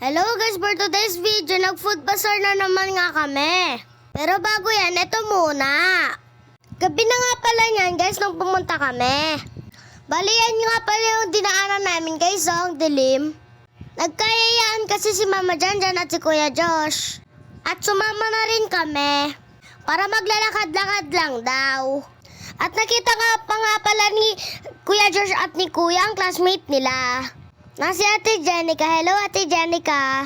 Hello guys, for today's video, nag-food bazaar na naman nga kami. Pero bago yan, ito muna. Gabi na nga pala yan guys nung pumunta kami. Bali yan nga pala yung dinaanan namin guys, ang dilim. Nagkayayaan kasi si Mama Janjan at si Kuya Josh. At sumama na rin kami para maglalakad-lakad lang daw. At nakita pa nga pala ni Kuya Josh at ni Kuya ang classmate nila. Na si Ate Jenica. Hello Ate Jenica.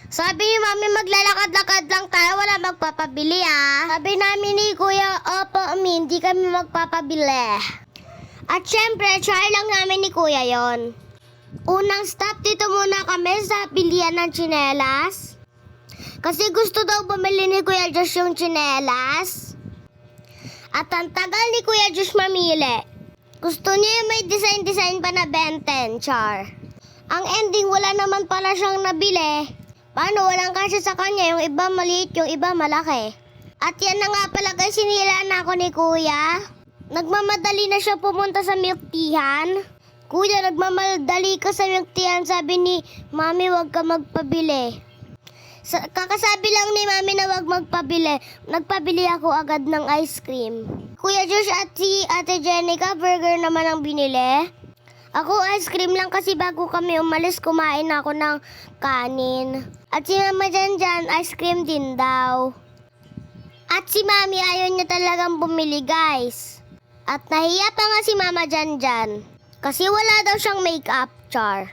Sabi ni Mami maglalakad-lakad lang tayo, wala magpapabili Sabi namin ni Kuya, opo hindi kami magpapabili. At syempre, try lang namin ni Kuya yon. Unang stop dito muna kami sa bilihan ng tsinelas. Kasi gusto daw bumili ni Kuya Josh yung tsinelas. At ang tagal ni Kuya Josh mamili. Gusto niya yung may design pa na Ben 10, char. Ang ending, wala naman pala siyang nabili. Paano walang kasya sa kanya? Yung iba maliit, yung iba malaki. At yan na nga pala guys, sinilaan ako ni Kuya. Nagmamadali na siya pumunta sa milk teahan. Kuya, nagmamadali ka sa milk teahan. Sabi ni Mami, wag ka magpabili. Kakasabi lang ni Mami na wag magpabili. Nagpabili ako agad ng ice cream. Kuya Josh at si Ate Jenica, burger naman ang binili. Ako ice cream lang kasi bago kami umalis, kumain ako ng kanin. At si Mama Janjan, ice cream din daw. At si Mami ayaw niya talagang bumili guys. At nahiya pa nga si Mama Janjan. Kasi wala daw siyang makeup, char.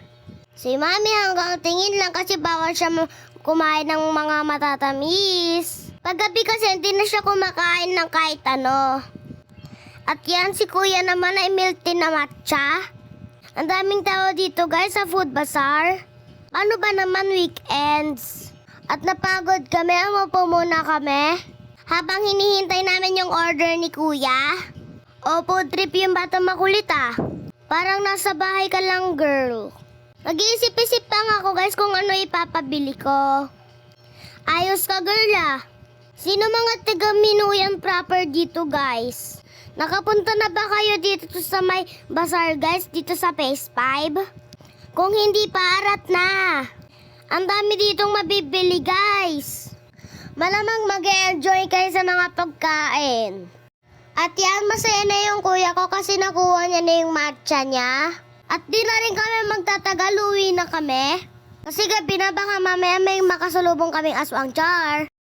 Si Mami hanggang tingin lang kasi bawal siya kumain ng mga matatamis. Paggabi kasi hindi na siya kumakain ng kahit ano. At yan si Kuya naman ay milk tea na matcha. Ang daming tao dito guys sa food bazaar. Ano ba naman weekends? At napagod kami, umupo muna kami. Habang hinihintay namin yung order ni Kuya. O food trip yung bata makulit Parang nasa bahay ka lang girl. Nag-iisip-isip pa nga ako guys kung ano ipapabili ko. Ayos ka girl Sino mga taga Minuyan proper dito guys? Nakapunta na ba kayo dito sa may bazaar guys, dito sa Phase 5? Kung hindi pa, arat na. Ang dami ditong mabibili guys. Malamang mag-enjoy kayo sa mga pagkain. At yan, masaya na yung kuya ko kasi nakuha niya na yung matcha niya. At di na rin kami magtatagal, uwi na kami. Kasi gabi na baka mamaya may makasalubong kaming aswang char.